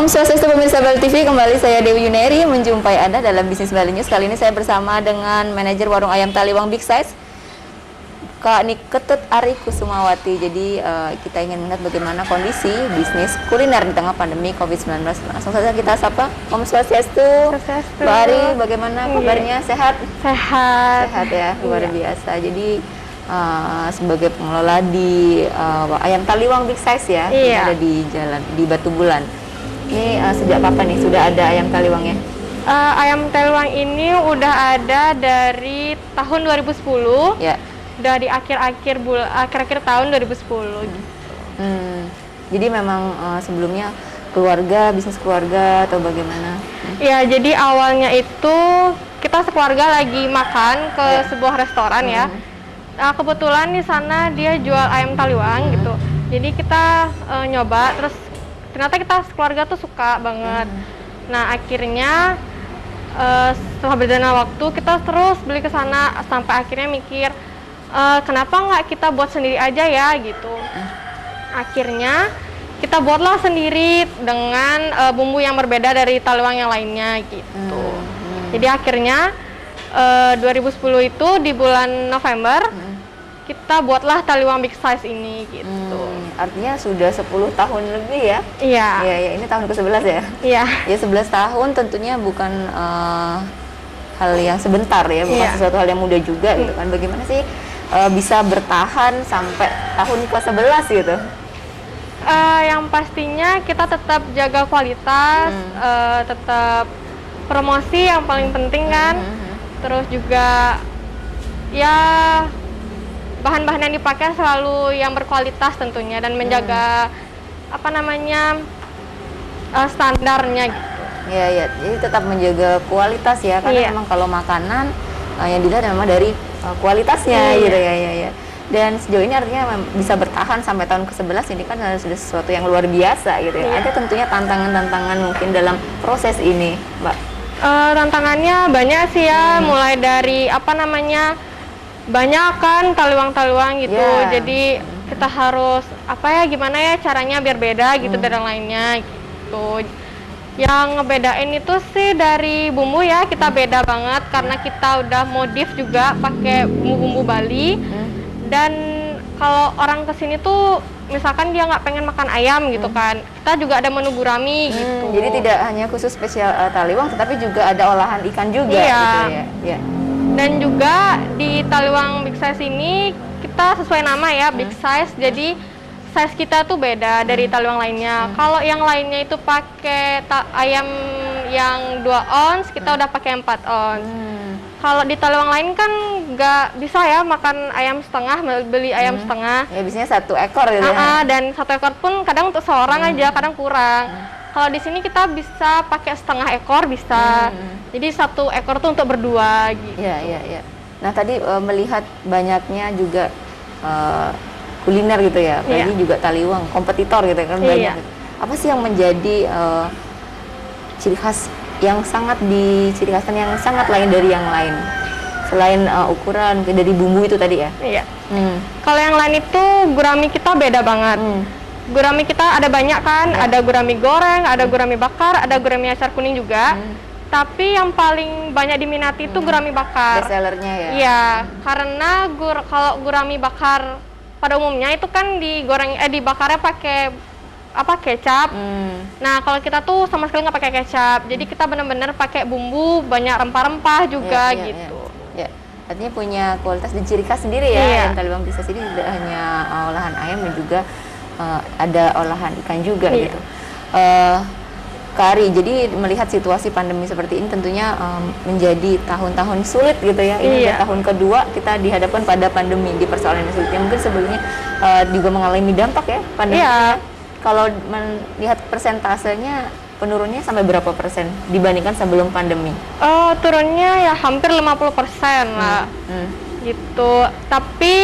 Om Swastiastu pemirsa Bali TV, kembali saya Dewi Yuneri menjumpai Anda dalam Bisnis Bali News. Kali ini saya bersama dengan manajer warung ayam Taliwang Big Size, Kak Niketut Ari Kusumawati. Jadi kita ingin melihat bagaimana kondisi bisnis kuliner di tengah pandemi COVID-19. Langsung saja kita sapa. Om Swastiastu. Mbak Ari, bagaimana kabarnya? Sehat? Sehat. Sehat ya, luar biasa. Jadi sebagai pengelola di ayam Taliwang Big Size ya, yang ada di jalan di Batu Bulan. Ini sejak kapan nih sudah ada ayam Taliwangnya? Ayam Taliwang ini udah ada dari tahun 2010. Ya. Udah di akhir-akhir tahun 2010. Jadi memang sebelumnya bisnis keluarga atau bagaimana? Ya, jadi awalnya itu kita sekeluarga lagi makan ke sebuah restoran ya. Kebetulan di sana dia jual ayam Taliwang gitu. Jadi kita nyoba, terus ternyata kita sekeluarga tuh suka banget. Nah, akhirnya setelah berjalan waktu kita terus beli ke sana sampai akhirnya mikir kenapa nggak kita buat sendiri aja ya gitu. Akhirnya kita buatlah sendiri dengan bumbu yang berbeda dari Taliwang yang lainnya gitu. Jadi akhirnya 2010 itu di bulan November kita buatlah Taliwang Big Size ini gitu. Artinya sudah 10 tahun lebih ya? Iya. Iya, ini tahun ke-11 ya? Iya. Ya 11 tahun tentunya bukan hal yang sebentar ya, bukan sesuatu hal yang mudah juga gitu kan. Bagaimana sih bisa bertahan sampai tahun ke-11 gitu? Yang pastinya kita tetap jaga kualitas, tetap promosi yang paling penting kan. Terus juga ya bahan-bahan yang dipakai selalu yang berkualitas tentunya dan menjaga standarnya gitu. Ya, jadi tetap menjaga kualitas ya, karena memang kalau makanan yang dilihat memang dari kualitasnya gitu ya. Dan sejauh ini artinya bisa bertahan sampai tahun ke-11 ini kan sudah sesuatu yang luar biasa gitu ya. Ada tentunya tantangan-tantangan mungkin dalam proses ini, Mbak. Tantangannya banyak sih ya, mulai dari banyak kan Taliwang-Taliwang gitu. Jadi kita harus gimana ya caranya biar beda gitu dari yang lainnya gitu. Yang ngebedain itu sih dari bumbu ya, kita beda banget karena kita udah modif juga pakai bumbu-bumbu Bali. Dan kalau orang kesini tuh misalkan dia nggak pengen makan ayam gitu kan, kita juga ada menu gurami gitu. Jadi tidak hanya khusus spesial Taliwang, tetapi juga ada olahan ikan juga gitu ya. Dan juga di Taliwang Big Size ini kita sesuai nama ya, Big Size. Jadi size kita tuh beda dari Taliwang lainnya. Kalau yang lainnya itu pakai ayam yang 2 ons, kita udah pakai 4 ons. Kalau di Taliwang lain kan nggak bisa ya makan ayam setengah, beli ayam setengah. Ya biasanya 1 ekor gitu ya. Dan 1 ekor pun kadang untuk seorang aja, kadang kurang. Kalau di sini kita bisa pakai setengah ekor bisa. Jadi 1 ekor tuh untuk berdua gitu. Iya. Nah tadi melihat banyaknya juga kuliner gitu ya, apalagi juga Taliwang, kompetitor gitu kan banyak. Apa sih yang menjadi ciri khas yang sangat yang sangat lain dari yang lain? Selain ukuran dari bumbu itu tadi ya? Iya. Kalau yang lain itu gurami kita beda banget. Gurami kita ada banyak kan, ada gurami goreng, ada gurami bakar, ada gurami acar kuning juga. Tapi yang paling banyak diminati itu gurami bakar. Best sellernya ya? Iya, karena kalau gurami bakar pada umumnya itu kan dibakarnya pakai kecap. Nah, kalau kita tuh sama sekali nggak pakai kecap. Jadi kita benar-benar pakai bumbu, banyak rempah-rempah juga gitu. Ya. Artinya punya kualitas dan ciri khas sendiri ya. Yang Taliwang Big Size ini tidak hanya olahan ayam dan juga ada olahan ikan juga gitu. Kak Ari, jadi melihat situasi pandemi seperti ini tentunya menjadi tahun-tahun sulit gitu ya. Ini udah tahun kedua kita dihadapkan pada pandemi di persoalan yang sulit. Yang mungkin sebelumnya juga mengalami dampak ya pandemi. Kalau melihat persentasenya penurunnya sampai berapa persen dibandingkan sebelum pandemi? Turunnya ya hampir 50% lah. Gitu. Tapi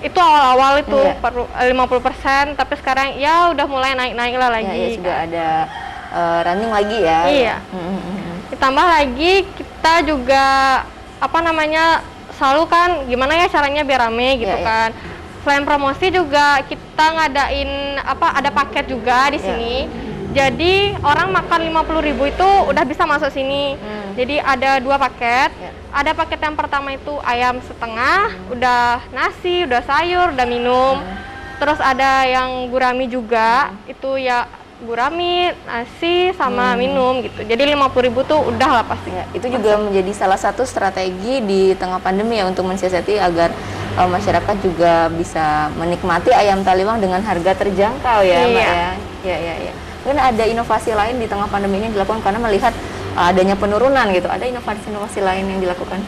itu awal-awal itu 50%, tapi sekarang ya udah mulai naik-naik lah lagi. Ya, sudah ada running lagi ya. Iya. Ditambah lagi kita juga selalu kan gimana ya caranya biar rame gitu kan. Selain promosi juga kita ngadain ada paket juga di sini. Jadi orang makan 50.000 itu udah bisa masuk sini. Jadi ada 2 paket. Ada paket yang pertama itu ayam setengah, udah nasi, udah sayur, udah minum. Terus ada yang gurami juga, itu ya gurami, nasi, sama minum gitu. Jadi 50.000 tuh udah lah pasti. Ya, itu juga menjadi salah satu strategi di tengah pandemi ya untuk mensiasati agar masyarakat juga bisa menikmati ayam taliwang dengan harga terjangkau ya, Mbak ya. Ya. Mungkin ada inovasi lain di tengah pandemi ini dilakukan karena melihat adanya penurunan gitu. Ada inovasi-inovasi lain yang dilakukan?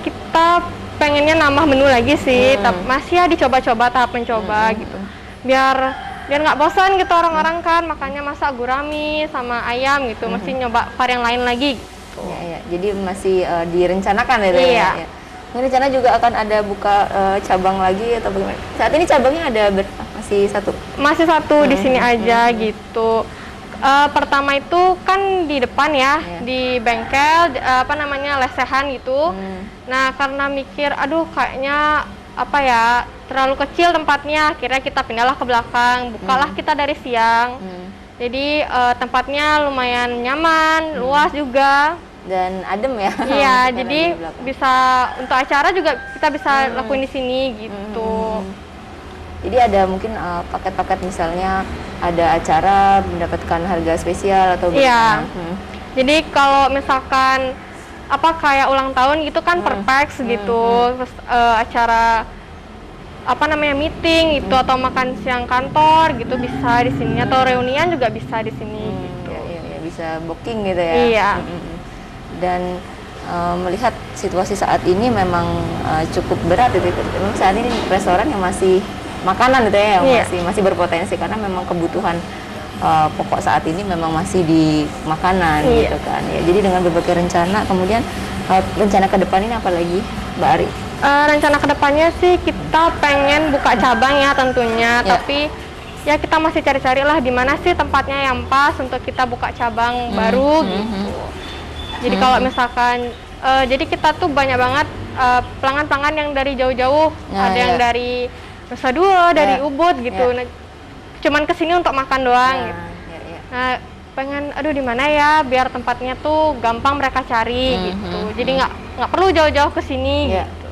Kita pengennya nambah menu lagi sih, tapi masih ya dicoba-coba, tahap mencoba gitu. Biar nggak bosan gitu orang-orang kan, makanya masak gurami sama ayam gitu, mesti nyoba varian lain lagi gitu. Ya. Jadi masih direncanakan ya? Iya. Ya. Ini rencana juga akan ada buka cabang lagi atau bagaimana? Saat ini cabangnya ada masih satu? Masih satu di sini aja gitu. Pertama itu kan di depan ya, di bengkel lesehan gitu. Nah karena mikir, aduh kayaknya terlalu kecil tempatnya, akhirnya kita pindahlah ke belakang, bukalah kita dari siang. Jadi tempatnya lumayan nyaman, luas juga. Dan adem ya? Iya, jadi bisa untuk acara juga kita bisa lakuin di sini gitu. Jadi ada mungkin paket-paket misalnya ada acara mendapatkan harga spesial atau bagaimana? Iya. Jadi kalau misalkan kayak ulang tahun gitu kan per packs gitu, terus acara meeting gitu atau makan siang kantor gitu bisa di sini, atau reunian juga bisa di sini gitu. Ya, bisa booking gitu ya. Iya. Dan melihat situasi saat ini memang cukup berat gitu. Memang saat ini restoran yang masih makanan gitu ya, yang masih berpotensi karena memang kebutuhan pokok saat ini memang masih di makanan gitu kan. Ya, jadi dengan berbagai rencana, kemudian rencana ke depan ini apa lagi, Mbak Ari? Rencana kedepannya sih kita pengen buka cabang ya tentunya, tapi ya kita masih cari-cari lah di mana sih tempatnya yang pas untuk kita buka cabang baru gitu. Jadi kalau misalkan, jadi kita tuh banyak banget pelanggan-pelanggan yang dari jauh-jauh, ada yang dari Nusa Dua, dari Ubud gitu. Nah, cuman kesini untuk makan doang gitu. Nah, pengen di mana ya biar tempatnya tuh gampang mereka cari gitu. Jadi nggak perlu jauh-jauh kesini gitu.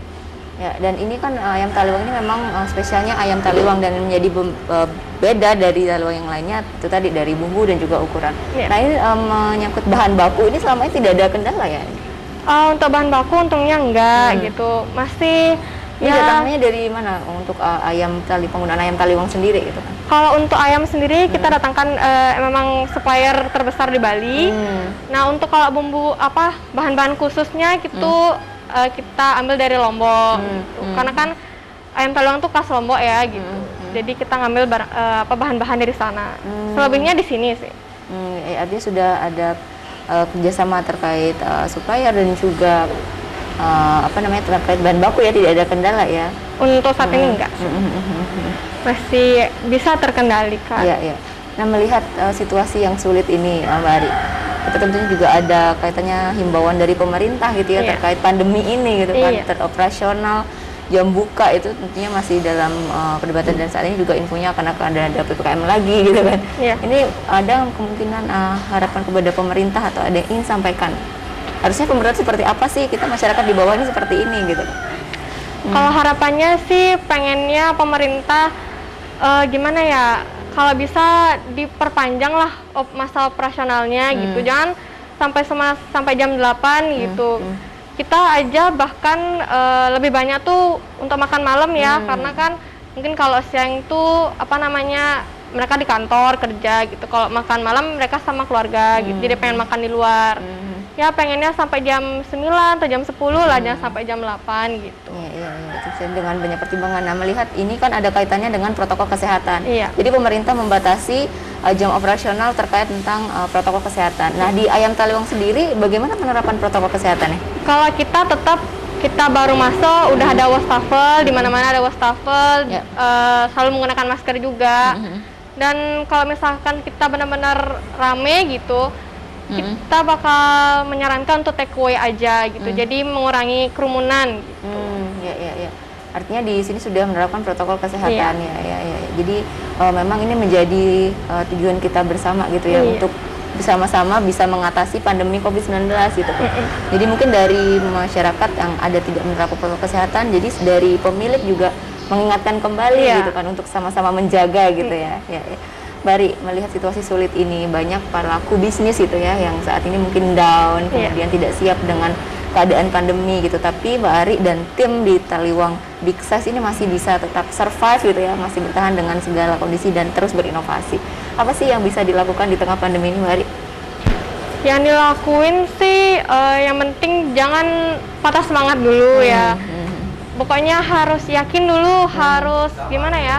Ya, dan ini kan ayam taliwang ini memang spesialnya ayam taliwang dan menjadi beda dari taliwang yang lainnya itu tadi dari bumbu dan juga ukuran. Nah ini menyangkut bahan baku ini selama ini tidak ada kendala ya? Untuk bahan baku untungnya enggak gitu, masih. Ini datangnya dari mana untuk penggunaan ayam taliwang sendiri gitu kan? Kalau untuk ayam sendiri kita datangkan memang supplier terbesar di Bali. Nah untuk kalau bumbu bahan-bahan khususnya gitu kita ambil dari Lombok gitu. Karena kan ayam taliwang tuh khas Lombok ya gitu. Jadi kita ngambil bahan-bahan dari sana. Selebihnya di sini sih. Artinya sudah ada kerjasama terkait supplier dan juga terkait bahan baku ya, tidak ada kendala ya? Untuk saat ini enggak. Masih bisa terkendalikan. Iya. Nah melihat situasi yang sulit ini, Mbak Ari, kita tentunya juga ada kaitannya himbauan dari pemerintah gitu ya terkait pandemi ini gitu kan, operasional jam buka itu tentunya masih dalam perdebatan dan saat ini juga infonya akan ada PPKM lagi gitu kan. Ini ada kemungkinan harapan kepada pemerintah atau ada yang ingin sampaikan? Harusnya pemerintah seperti apa sih, kita masyarakat di bawah ini seperti ini gitu? Kalau harapannya sih pengennya pemerintah gimana ya, kalau bisa diperpanjang lah masa operasionalnya gitu, jangan sampai jam 8 gitu. Kita aja bahkan lebih banyak tuh untuk makan malam ya, karena kan mungkin kalau siang itu mereka di kantor kerja gitu, kalau makan malam mereka sama keluarga gitu, jadi pengen makan di luar. Ya pengennya sampai jam 9 atau jam 10 lah, jangan sampai jam 8 gitu. Iya, itu dengan banyak pertimbangan. Nah, melihat ini kan ada kaitannya dengan protokol kesehatan. Jadi pemerintah membatasi jam operasional terkait tentang protokol kesehatan. Nah, di ayam taliwang sendiri bagaimana penerapan protokol kesehatannya? Kalau kita baru masuk udah ada wastafel, di mana-mana ada wastafel, selalu menggunakan masker juga. Dan kalau misalkan kita benar-benar rame gitu, kita bakal menyarankan untuk take away aja gitu, jadi mengurangi kerumunan gitu. Ya. Artinya di sini sudah menerapkan protokol kesehatan Iya. ya. Jadi memang ini menjadi tujuan kita bersama gitu ya, Iya. untuk bersama-sama bisa mengatasi pandemi COVID-19 gitu. Jadi mungkin dari masyarakat yang ada tidak menerapkan protokol kesehatan, jadi dari pemilik juga mengingatkan kembali Iya. gitu kan, untuk sama-sama menjaga gitu ya. Bari, melihat situasi sulit ini, banyak pelaku bisnis gitu ya yang saat ini mungkin down, kemudian tidak siap dengan keadaan pandemi gitu, tapi Mbak Ari dan tim di Taliwang Big Size ini masih bisa tetap survive gitu ya, masih bertahan dengan segala kondisi dan terus berinovasi. Apa sih yang bisa dilakukan di tengah pandemi ini, Mbak Ari? Yang dilakuin sih yang penting jangan patah semangat dulu ya. Pokoknya harus yakin dulu, harus gimana ya,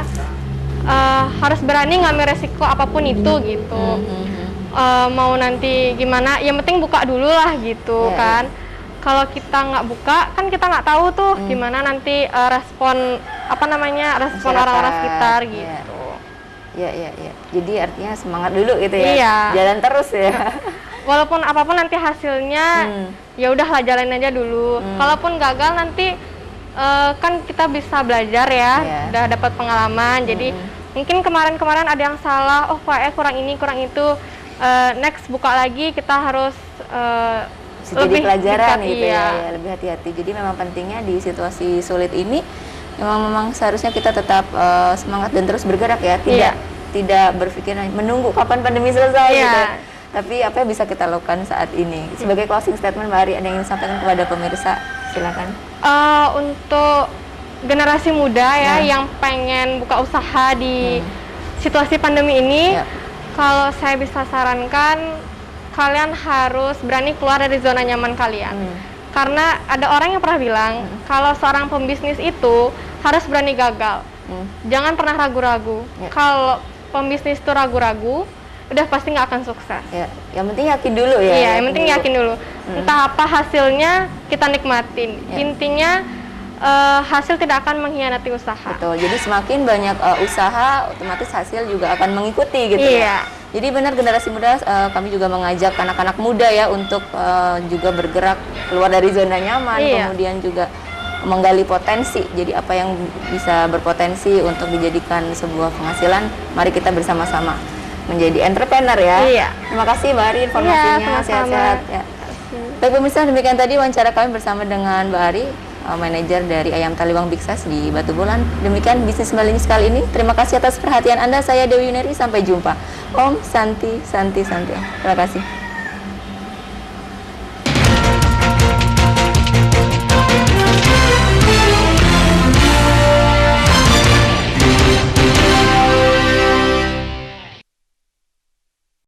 harus berani ngambil resiko apapun itu gitu. Mau nanti gimana, yang penting buka dulu lah gitu kan. Kalau kita nggak buka, kan kita nggak tahu tuh gimana nanti respon respon orang-orang sekitar gitu. Iya. Jadi artinya semangat dulu gitu ya. Iya. Jalan terus ya. Walaupun apapun nanti hasilnya, ya udahlah jalanin aja dulu. Kalaupun gagal nanti kan kita bisa belajar ya, udah dapat pengalaman. Jadi mungkin kemarin-kemarin ada yang salah, oh kayaknya kurang ini, kurang itu. Next buka lagi kita harus Lebih pelajaran gitu ya. ya, lebih hati-hati. Jadi memang pentingnya di situasi sulit ini memang seharusnya kita tetap semangat dan terus bergerak ya, tidak berpikir menunggu kapan pandemi selesai gitu. Tapi apa yang bisa kita lakukan saat ini? Sebagai closing statement, Mbak Ari, ada yang ingin sampaikan kepada pemirsa? Silakan. Untuk generasi muda ya yang pengen buka usaha di situasi pandemi ini, kalau saya bisa sarankan, kalian harus berani keluar dari zona nyaman kalian. Karena ada orang yang pernah bilang, kalau seorang pembisnis itu harus berani gagal. Jangan pernah ragu-ragu. Kalau pembisnis itu ragu-ragu, udah pasti nggak akan sukses. Yang penting yakin dulu ya. Iya, yang penting yakin dulu. Entah apa hasilnya, kita nikmatin. Intinya hasil tidak akan mengkhianati usaha. Betul. Jadi semakin banyak usaha, otomatis hasil juga akan mengikuti gitu ya. Jadi benar, generasi muda, kami juga mengajak anak-anak muda ya untuk juga bergerak keluar dari zona nyaman, kemudian juga menggali potensi. Jadi apa yang bisa berpotensi untuk dijadikan sebuah penghasilan, mari kita bersama-sama menjadi entrepreneur ya. Terima kasih Mbak Ari informasinya, sehat-sehat ya. Baik pemirsa, demikian tadi wawancara kami bersama dengan Mbak Ari, manajer dari Ayam Taliwang Big Size di Batu Bulan. Demikian bisnis milenial kali ini. Terima kasih atas perhatian Anda. Saya Dewi Yuneri. Sampai jumpa. Om Santi Santi Santi. Terima kasih.